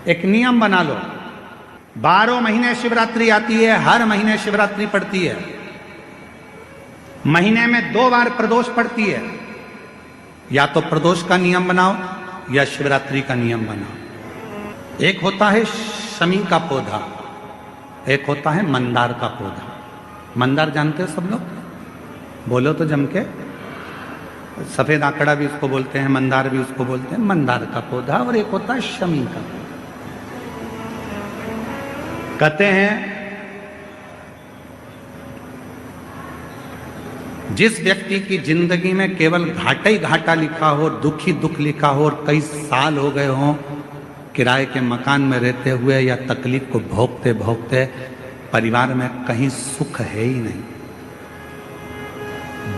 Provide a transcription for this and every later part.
एक नियम बना लो, 12 महीने शिवरात्रि आती है, हर महीने शिवरात्रि पड़ती है, महीने में 2 बार प्रदोष पड़ती है। या तो प्रदोष का नियम बनाओ या शिवरात्रि का नियम बनाओ। एक होता है शमी का पौधा, एक होता है मंदार का पौधा। मंदार जानते हो सब लोग? बोलो तो जम के। सफेद आंकड़ा भी उसको बोलते हैं, मंदार भी उसको बोलते हैं। मंदार का पौधा और एक होता है शमी का पौधा। कहते हैं जिस व्यक्ति की जिंदगी में केवल घाटा ही घाटा लिखा हो, दुख ही दुख लिखा हो और कई साल हो गए हों किराए के मकान में रहते हुए या तकलीफ को भोगते भोगते, परिवार में कहीं सुख है ही नहीं,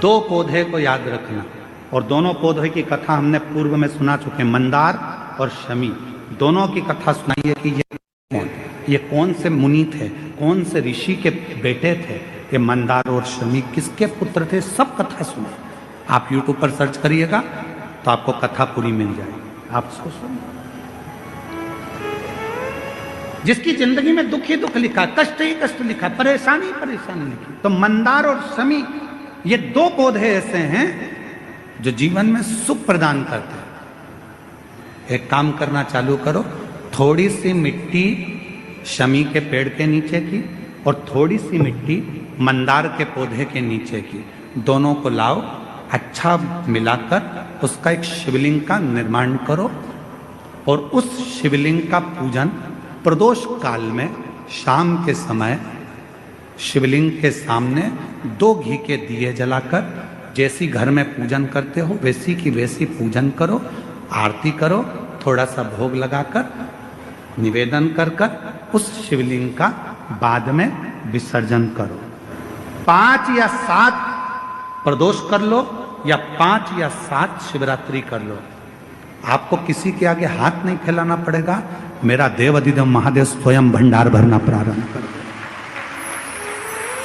2 पौधे को याद रखना। और दोनों पौधे की कथा हमने पूर्व में सुना चुके, मंदार और शमी। दोनों की कथा सुनाइए कि ये कौन से मुनि थे, कौन से ऋषि के बेटे थे, ये मंदार और शमी किसके पुत्र थे, सब कथा सुने। आप YouTube पर सर्च करिएगा तो आपको कथा पूरी मिल जाएगी। आप उसको सुनिए। जिसकी जिंदगी में दुख ही दुख लिखा, कष्ट ही कष्ट लिखा, परेशानी परेशानी लिखी, तो मंदार और शमी ये 2 पौधे ऐसे हैं जो जीवन में सुख प्रदान करते हैं। एक काम करना चालू करो, थोड़ी सी मिट्टी शमी के पेड़ के नीचे की और थोड़ी सी मिट्टी मंदार के पौधे के नीचे की, दोनों को लाओ, अच्छा मिलाकर उसका एक शिवलिंग का निर्माण करो और उस शिवलिंग का पूजन प्रदोष काल में शाम के समय शिवलिंग के सामने 2 घी के दिए जलाकर, जैसी घर में पूजन करते हो वैसी की वैसी पूजन करो, आरती करो, थोड़ा सा भोग लगाकर निवेदन कर उस शिवलिंग का बाद में विसर्जन करो। 5 या 7 प्रदोष कर लो या 5 या 7 शिवरात्रि कर लो। आपको किसी के आगे हाथ नहीं फैलाना पड़ेगा। मेरा देव अधिदेव महादेव स्वयं भंडार भरना प्रारंभ कर,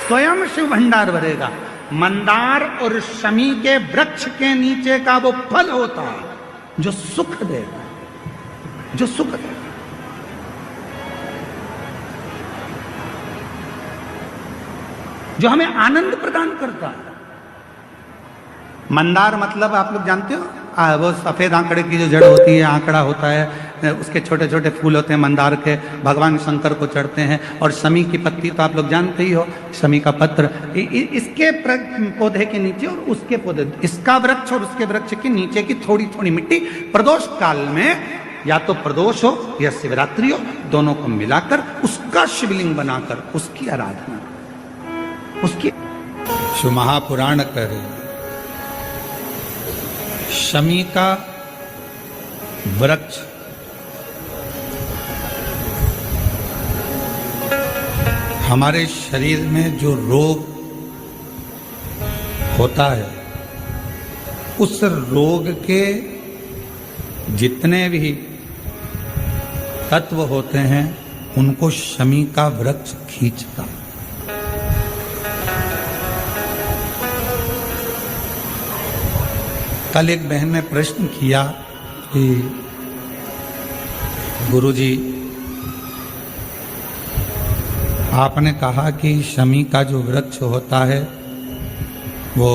स्वयं शिव भंडार भरेगा। मंदार और शमी के वृक्ष के नीचे का वो फल होता है जो सुख देगा, जो सुख देगा। जो हमें आनंद प्रदान करता है। मंदार मतलब आप लोग जानते हो, वो सफेद आंकड़े की जो जड़ होती है, आंकड़ा होता है, उसके छोटे छोटे फूल होते हैं मंदार के, भगवान शंकर को चढ़ते हैं। और शमी की पत्ती तो आप लोग जानते ही हो, शमी का पत्र, इसके पौधे के नीचे और उसके पौधे, इसका वृक्ष और उसके वृक्ष के नीचे की थोड़ी थोड़ी मिट्टी प्रदोष काल में, या तो प्रदोष हो या शिवरात्रि हो, दोनों को मिलाकर उसका शिवलिंग बनाकर उसकी आराधना, उसकी। शिव महापुराण करे शमी का वृक्ष हमारे शरीर में जो रोग होता है, उस रोग के जितने भी तत्व होते हैं उनको शमी का वृक्ष खींचता। कल एक बहन ने प्रश्न किया कि गुरुजी, आपने कहा कि शमी का जो वृक्ष होता है वो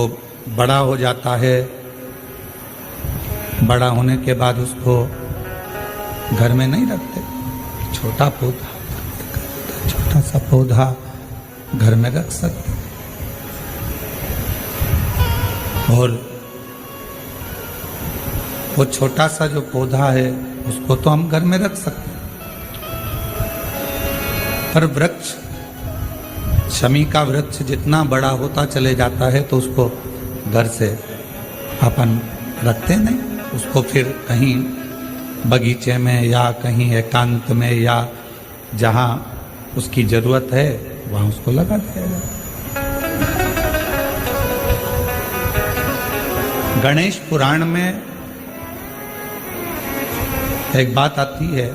बड़ा हो जाता है, बड़ा होने के बाद उसको घर में नहीं रखते, छोटा पौधा, छोटा सा पौधा घर में रख सकते। और वो छोटा सा जो पौधा है उसको तो हम घर में रख सकते हैं, पर वृक्ष, शमी का वृक्ष जितना बड़ा होता चले जाता है तो उसको घर से अपन रखते नहीं, उसको फिर कहीं बगीचे में या कहीं एकांत में या जहाँ उसकी जरूरत है वहाँ उसको लगा दिया जाता। गणेश पुराण में एक बात आती है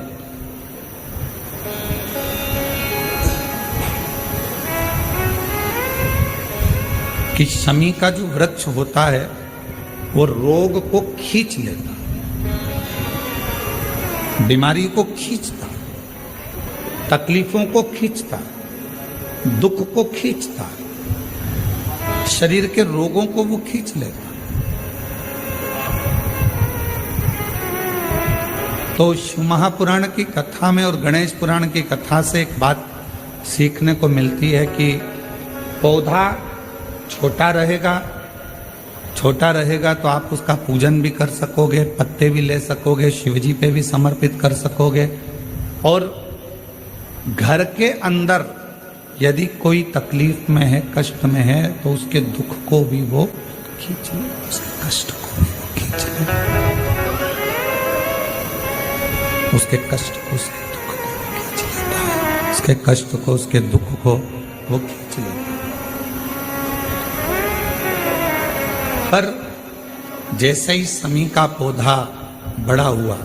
कि शमी का जो वृक्ष होता है वो रोग को खींच लेता। बीमारी को खींचता, तकलीफों को खींचता, दुख को खींचता, शरीर के रोगों को वो खींच लेता। तो शिव महापुराण की कथा में और गणेश पुराण की कथा से एक बात सीखने को मिलती है कि पौधा छोटा रहेगा तो आप उसका पूजन भी कर सकोगे, पत्ते भी ले सकोगे, शिवजी पे भी समर्पित कर सकोगे। और घर के अंदर यदि कोई तकलीफ में है, कष्ट में है, तो उसके दुख को भी वो खींच ले, उसके कष्ट को भी वो खींच ले, उसके कष्ट को, उसके दुख को खींच लेता है, उसके कष्ट को, उसके दुख को वो खींच लेता है। पर जैसे ही शमी का पौधा बड़ा हुआ,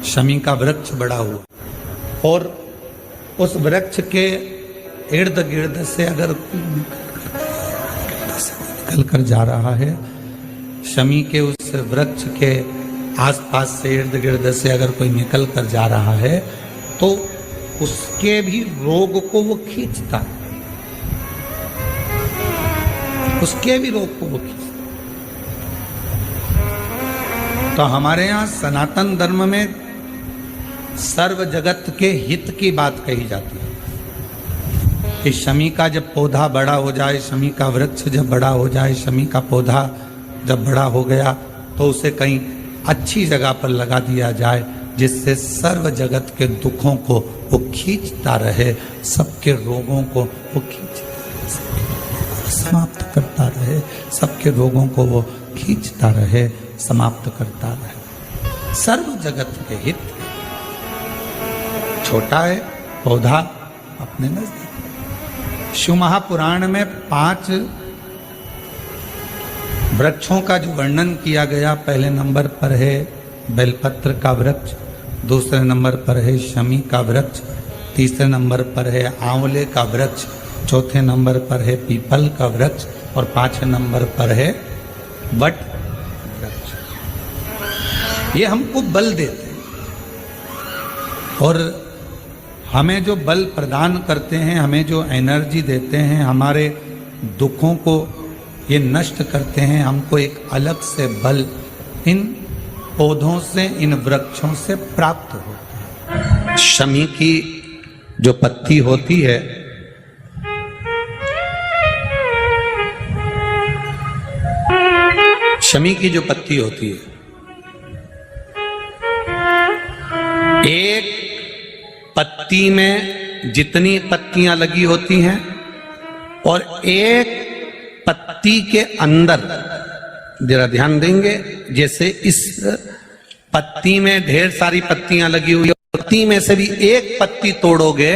शमी का वृक्ष बड़ा हुआ, और उस वृक्ष के इर्द गिर्द से अगर निकल कर जा रहा है, शमी के उस वृक्ष के आसपास से, इर्द गिर्द से अगर कोई निकल कर जा रहा है, तो उसके भी रोग को वो खींचता, उसके भी रोग को वो खींचता। तो हमारे यहाँ सनातन धर्म में सर्व जगत के हित की बात कही जाती है कि शमी का जब पौधा बड़ा हो जाए, शमी का वृक्ष जब बड़ा हो जाए, शमी का पौधा जब बड़ा हो गया, तो उसे कहीं अच्छी जगह पर लगा दिया जाए, जिससे सर्व जगत के दुखों को वो खींचता रहे, सबके रोगों को वो खींचता रहे, समाप्त करता रहे, सबके रोगों को वो खींचता रहे, समाप्त करता रहे। सर्व जगत के हित। छोटा है पौधा अपने नजदीक। शिव महापुराण में 5 वृक्षों का जो वर्णन किया गया, पहले नंबर पर है बेलपत्र का वृक्ष, दूसरे नंबर पर है शमी का वृक्ष, तीसरे नंबर पर है आंवले का वृक्ष, चौथे नंबर पर है पीपल का वृक्ष, और 5वें नंबर पर है वट वृक्ष। ये हमको बल देते हैं, और हमें जो बल प्रदान करते हैं, हमें जो एनर्जी देते हैं, हमारे दुखों को ये नष्ट करते हैं, हमको एक अलग से बल इन पौधों से, इन वृक्षों से प्राप्त होता है। शमी की जो पत्ती होती है, शमी की जो पत्ती होती है, एक पत्ती में जितनी पत्तियां लगी होती हैं, और एक पत्ती के अंदर, जरा ध्यान देंगे, जैसे इस पत्ती में ढेर सारी पत्तियां लगी हुई है, पत्ती में से भी एक पत्ती तोड़ोगे,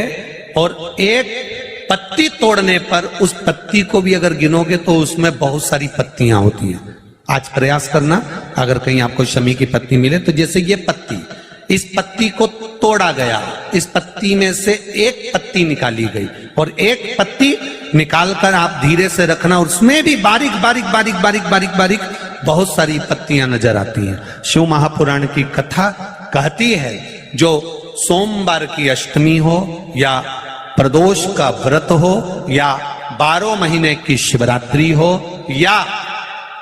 और एक पत्ती तोड़ने पर उस पत्ती को भी अगर गिनोगे तो उसमें बहुत सारी पत्तियां होती हैं। आज प्रयास करना, अगर कहीं आपको शमी की पत्ती मिले, तो जैसे ये पत्ती, इस पत्ती को तोड़ा गया, इस पत्ती में से एक पत्ती निकाली गई, और एक पत्ती निकालकर आप धीरे से रखना, और उसमें भी बारीक बारीक बारीक बारीक बारीक बारीक बहुत सारी पत्तियां नजर आती हैं। शिव महापुराण की कथा कहती है, जो सोमवार की अष्टमी हो, या प्रदोष का व्रत हो, या 12 महीने की शिवरात्रि हो, या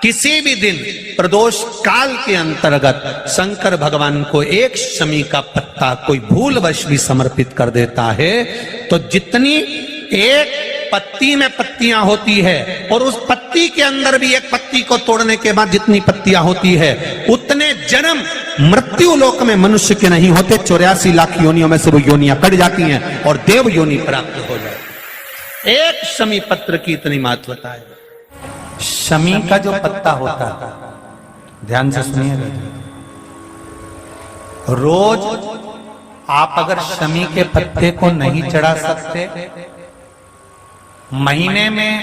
किसी भी दिन प्रदोष काल के अंतर्गत शंकर भगवान को एक शमी का पत्ता कोई भूलवश भी समर्पित कर देता है, तो जितनी एक पत्ती में पत्तियां होती है, और उस पत्ती के अंदर भी एक पत्ती को तोड़ने के बाद जितनी पत्तियां होती है, उतने जन्म मृत्यु लोक में मनुष्य के नहीं होते। 84 लाख योनियों में से वो योनियां कट जाती हैं और देव योनि प्राप्त हो जाए। एक शमी पत्र की इतनी महत्वता है। शमी का जो पत्ता होता है, ध्यान से सुनिएगा, रोज आप अगर शमी के पत्ते को नहीं चढ़ा सकते, महीने में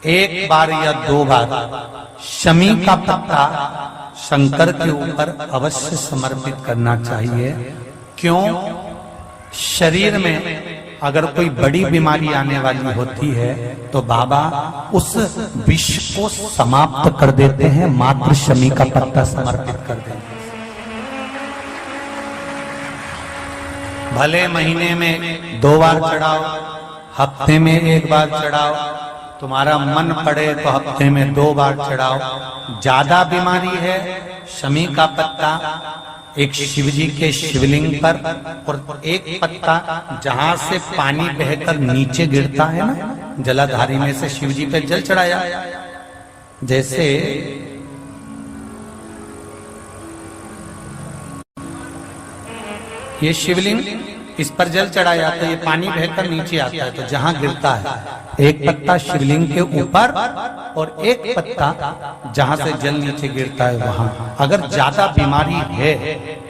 1 बार या 2 बार शमी का पत्ता शंकर के ऊपर अवश्य समर्पित करना चाहिए। क्यों? शरीर में अगर कोई बड़ी बीमारी आने वाली होती है, तो बाबा उस विष को समाप्त कर देते हैं, मात्र शमी का पत्ता समर्पित कर देते हैं। भले महीने में 2 बार चढ़ाओ, हफ्ते में 1 बार चढ़ाओ, तुम्हारा मन पड़े तो हफ्ते में 2 बार चढ़ाओ। ज्यादा बीमारी है, शमी का पत्ता एक शिव जी के शिवलिंग पर, और एक पत्ता जहां से पानी बहकर नीचे गिरता है ना, जलाधारी में से शिव जी पे जल चढ़ाया। जैसे ये शिवलिंग, इस पर जल चढ़ाया तो ये पानी बहकर नीचे आता है, तो जहां गिरता है एक पत्ता शिवलिंग के ऊपर और एक पत्ता जहां से जल नीचे गिरता है वहां। अगर ज्यादा बीमारी है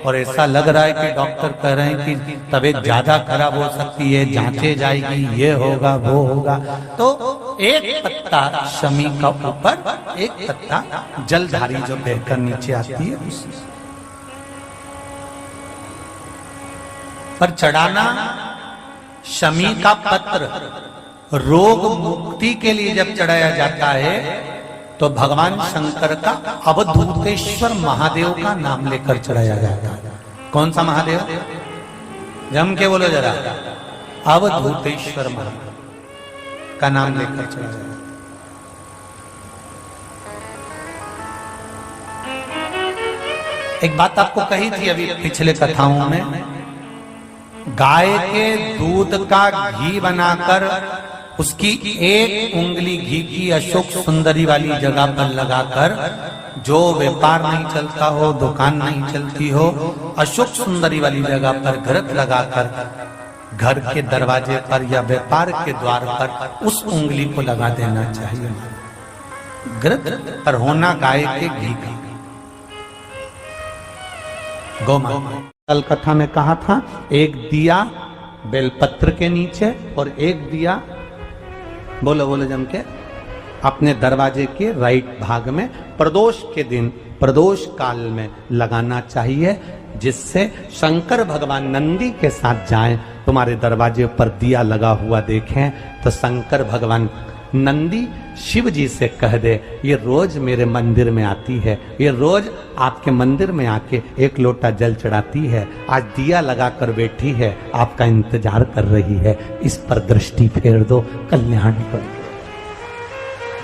और ऐसा लग रहा है कि डॉक्टर कह रहे हैं कि तबीयत ज्यादा खराब हो सकती है, जांचे जाएगी, ये होगा वो होगा, तो एक पत्ता शमी का ऊपर, एक पत्ता जलधारी जो बहकर नीचे आती है उसी पर चढ़ाना। शमी का पत्र रोग मुक्ति के लिए जब चढ़ाया जाता है तो भगवान शंकर का अवधूतेश्वर महादेव का नाम लेकर चढ़ाया जाता है। कौन सा महादेव? जम के बोलो जरा। अवधूतेश्वर महादेव का नाम लेकर चढ़ाया जाता है। एक बात आपको कही थी अभी पिछले कथाओं में, गाय के दूध का घी बनाकर उसकी एक उंगली घी की अशोक सुंदरी वाली जगह पर लगाकर, जो व्यापार नहीं चलता हो, दुकान नहीं चलती हो, अशोक सुंदरी वाली जगह पर घृत लगाकर घर के दरवाजे पर या व्यापार के द्वार पर उस उंगली को लगा देना चाहिए। घृत पर होना गाय के घी का। गौमाता कल कथा में कहा था, एक दिया बेलपत्र के नीचे और एक दिया, बोलो बोलो जम के, अपने दरवाजे के राइट भाग में प्रदोष के दिन, प्रदोष काल में लगाना चाहिए, जिससे शंकर भगवान नंदी के साथ जाएं, तुम्हारे दरवाजे पर दिया लगा हुआ देखें तो शंकर भगवान नंदी शिव जी से कह दे, ये रोज मेरे मंदिर में आती है, ये रोज आपके मंदिर में आके 1 लोटा जल चढ़ाती है, आज दिया लगाकर बैठी है, आपका इंतजार कर रही है, इस पर दृष्टि फेर दो, कल्याण कर दो।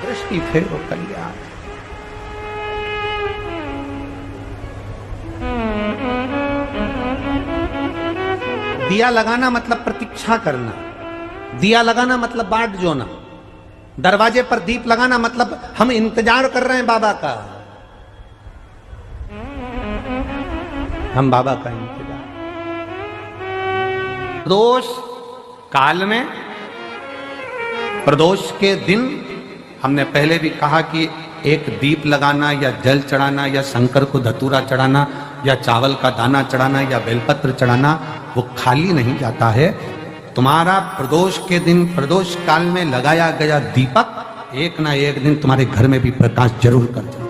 दृष्टि फेरो, कल्याण। दिया लगाना मतलब प्रतीक्षा करना, दिया लगाना मतलब बाट जोना, दरवाजे पर दीप लगाना मतलब हम इंतजार कर रहे हैं बाबा का, हम बाबा का इंतजार। प्रदोष काल में, प्रदोष के दिन हमने पहले भी कहा कि एक दीप लगाना या जल चढ़ाना या शंकर को धतूरा चढ़ाना या चावल का दाना चढ़ाना या बेलपत्र चढ़ाना वो खाली नहीं जाता है। तुम्हारा प्रदोष के दिन, प्रदोष काल में लगाया गया दीपक एक ना एक दिन तुम्हारे घर में भी प्रकाश जरूर कर जाएगा।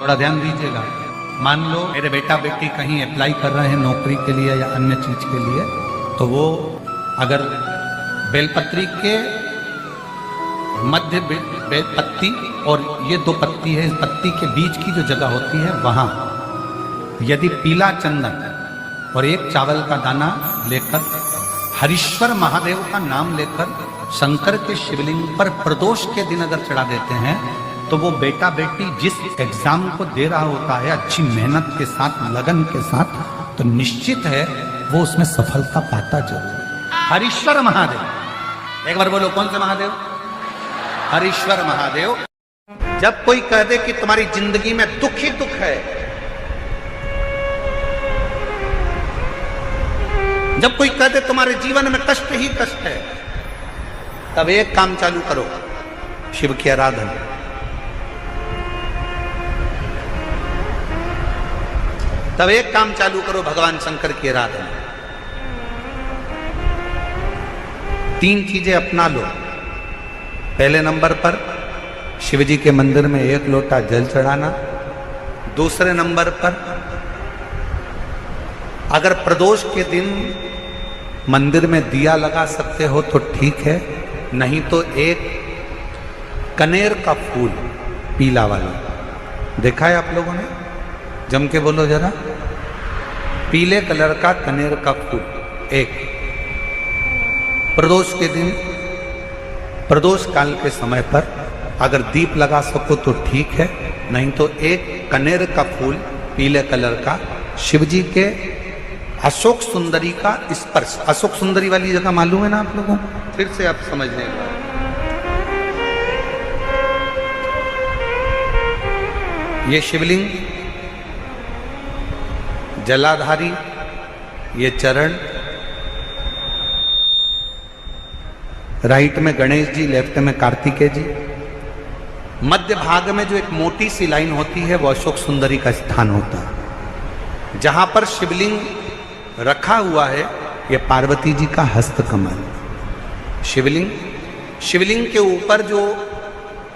थोड़ा ध्यान दीजिएगा। मान लो मेरे बेटा बेटी कहीं अप्लाई कर रहे हैं नौकरी के लिए या अन्य चीज के लिए, तो वो अगर बेलपत्री के मध्य पत्ती और ये 2 पत्ती है, इस पत्ती के बीच की जो जगह होती है वहां यदि पीला चंदन और 1 चावल का दाना लेकर हरीश्वर महादेव का नाम लेकर शंकर के शिवलिंग पर प्रदोष के दिन अगर चढ़ा देते हैं तो वो बेटा बेटी जिस एग्जाम को दे रहा होता है अच्छी मेहनत के साथ, लगन के साथ, तो निश्चित है वो उसमें सफलता पाता जरूर। हरीश्वर महादेव, एक बार बोलो कौन से महादेव? हरीश्वर महादेव। जब कोई कह दे कि तुम्हारी जिंदगी में दुख ही दुख है, जब कोई कह दे तुम्हारे जीवन में कष्ट ही कष्ट है, तब एक काम चालू करो, शिव की आराधना। तब एक काम चालू करो, भगवान शंकर की आराधना। 3 चीजें अपना लो। पहले नंबर पर शिव जी के मंदिर में 1 लोटा जल चढ़ाना। दूसरे नंबर पर अगर प्रदोष के दिन मंदिर में दिया लगा सकते हो तो ठीक है, नहीं तो एक कनेर का फूल पीला वाला, देखा है आप लोगों ने? जम के बोलो जरा। पीले कलर का कनेर का फूल, एक प्रदोष के दिन, प्रदोष काल के समय पर अगर दीप लगा सको तो ठीक है, नहीं तो एक कनेर का फूल पीले कलर का, शिव जी के अशोक सुंदरी का स्पर्श। अशोक सुंदरी वाली जगह मालूम है ना आप लोगों को? फिर से आप समझने का, ये शिवलिंग, जलाधारी, ये चरण, राइट में गणेश जी, लेफ्ट में कार्तिकेय जी, मध्य भाग में जो एक मोटी सी लाइन होती है वो अशोक सुंदरी का स्थान होता है। जहां पर शिवलिंग रखा हुआ है ये पार्वती जी का हस्त कमल। शिवलिंग के ऊपर जो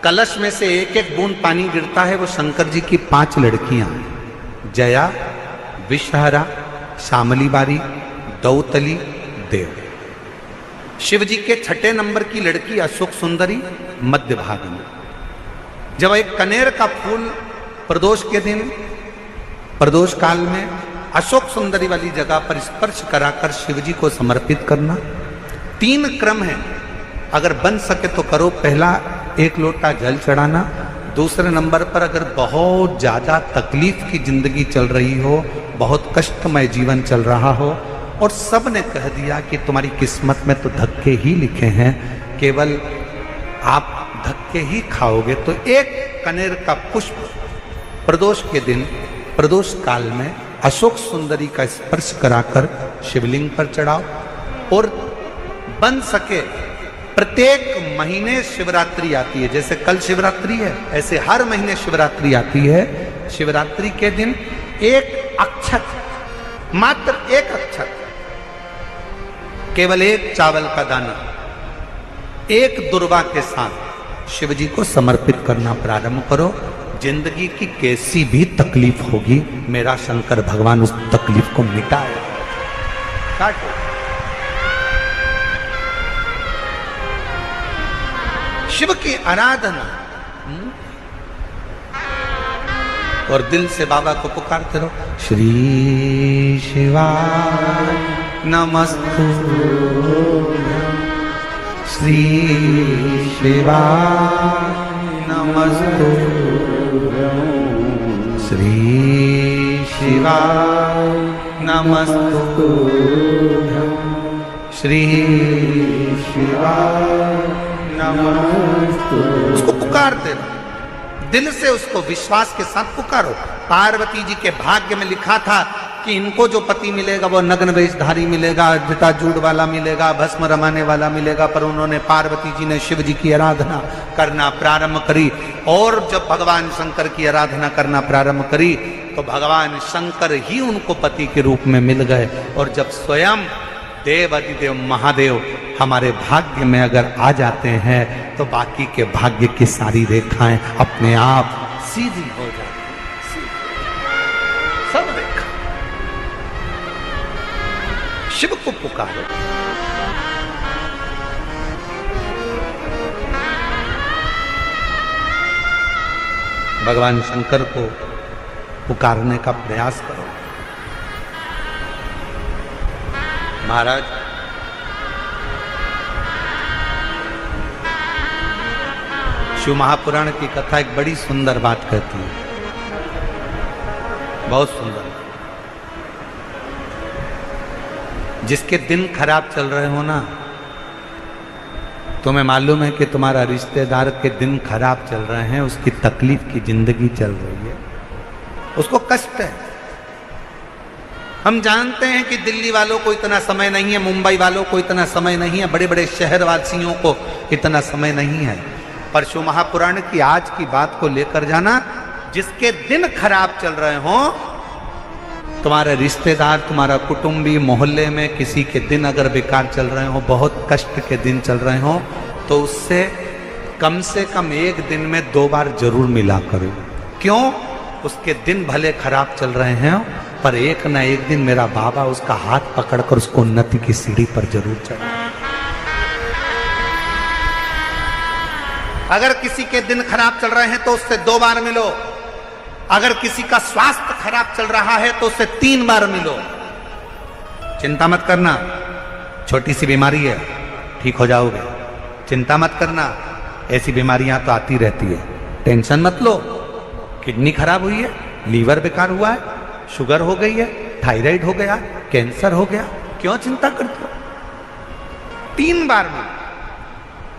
कलश में से एक एक बूंद पानी गिरता है वो शंकर जी की 5 लड़कियां, जया, विषहरा, शामली बारी, दौतली, देव। शिव जी के 6ठे नंबर की लड़की अशोक सुंदरी मध्य भाग में। जब एक कनेर का फूल प्रदोष के दिन, प्रदोष काल में अशोक सुंदरी वाली जगह पर स्पर्श कराकर शिव जी को समर्पित करना। 3 क्रम है, अगर बन सके तो करो। पहला 1 लोटा जल चढ़ाना, दूसरे नंबर पर अगर बहुत ज्यादा तकलीफ की जिंदगी चल रही हो, बहुत कष्टमय जीवन चल रहा हो और सब ने कह दिया कि तुम्हारी किस्मत में तो धक्के ही लिखे हैं, केवल आप धक्के ही खाओगे, तो एक कनेर का पुष्प प्रदोष के दिन, प्रदोष काल में अशोक सुंदरी का स्पर्श कराकर शिवलिंग पर चढ़ाओ। और बन सके प्रत्येक महीने शिवरात्रि आती है, जैसे कल शिवरात्रि है ऐसे हर महीने शिवरात्रि आती है। शिवरात्रि के दिन एक अक्षत, मात्र एक अक्षत, केवल एक चावल का दाना, एक दुर्वा के साथ शिव जी को समर्पित करना प्रारंभ करो। जिंदगी की कैसी भी तकलीफ होगी, मेरा शंकर भगवान उस तकलीफ को मिटाएगा। काटो। शिव की आराधना और दिल से बाबा को पुकारते रहो, श्री शिवाय नमस्तु, श्री शिवाय नमस्तु, श्री शिवाय नमस्तु, श्री शिवाय नमस्तु। उसको पुकारते रहो, दिल से उसको विश्वास के साथ पुकारो। पार्वती जी के भाग्य में लिखा था कि इनको जो पति मिलेगा वो नग्न वेशधारी मिलेगा, जटाजूड़ वाला मिलेगा, भस्म रमाने वाला मिलेगा, पर उन्होंने, पार्वती जी ने शिव जी की आराधना करना प्रारंभ करी। और जब भगवान शंकर की आराधना करना प्रारंभ करी तो भगवान शंकर ही उनको पति के रूप में मिल गए। और जब स्वयं देव अधिदेव महादेव हमारे भाग्य में अगर आ जाते हैं तो बाकी के भाग्य की सारी रेखाएं अपने आप सीधी हो जाती हैं। सब रेखा शिव को पुकारो। भगवान शंकर को पुकारने का प्रयास करो। महाराज, शिव महापुराण की कथा एक बड़ी सुंदर बात कहती है, बहुत सुंदर। जिसके दिन खराब चल रहे हो ना, तुम्हें मालूम है कि तुम्हारा रिश्तेदार के दिन खराब चल रहे हैं, उसकी तकलीफ की जिंदगी चल रही है, उसको कष्ट है। हम जानते हैं कि दिल्ली वालों को इतना समय नहीं है, मुंबई वालों को इतना समय नहीं है, बड़े बड़े शहर वासियों को इतना समय नहीं है, पर शिव महापुराण की आज की बात को लेकर जाना। जिसके दिन खराब चल रहे हो, तुम्हारे रिश्तेदार, तुम्हारा कुटुंबी, मोहल्ले में किसी के दिन अगर बेकार चल रहे हो, बहुत कष्ट के दिन चल रहे हो, तो उससे कम से कम एक दिन में 2 बार जरूर मिला करो। क्यों? उसके दिन भले खराब चल रहे हैं, पर एक ना एक दिन मेरा बाबा उसका हाथ पकड़कर उसको उन्नति की सीढ़ी पर जरूर चढ़ा। अगर किसी के दिन खराब चल रहे हैं तो उससे 2 बार मिलो। अगर किसी का स्वास्थ्य खराब चल रहा है तो उससे 3 बार मिलो। चिंता मत करना, छोटी सी बीमारी है, ठीक हो जाओगे। चिंता मत करना, ऐसी बीमारियां तो आती रहती है, टेंशन मत लो। किडनी खराब हुई है, लीवर बेकार हुआ है, शुगर हो गई है, थायराइड हो गया, कैंसर हो गया, क्यों चिंता करते हो? 3 बार मिलो।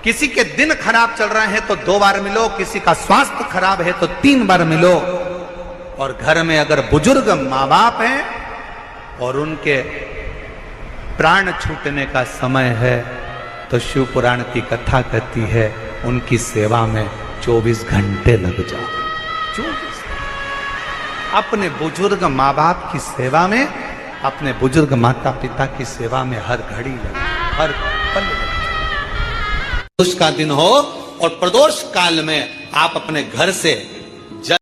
किसी के दिन खराब चल रहे हैं तो 2 बार मिलो, किसी का स्वास्थ्य खराब है तो 3 बार मिलो। और घर में अगर बुजुर्ग माँ बाप हैं और उनके प्राण छूटने का समय है तो शिव पुराण की कथा कहती है उनकी सेवा में 24 घंटे लग जाओ। 24 अपने बुजुर्ग माँ बाप की सेवा में, अपने बुजुर्ग माता पिता की सेवा में हर घड़ी लगे, हर पल लगे। प्रदोष का दिन हो और प्रदोष काल में आप अपने घर से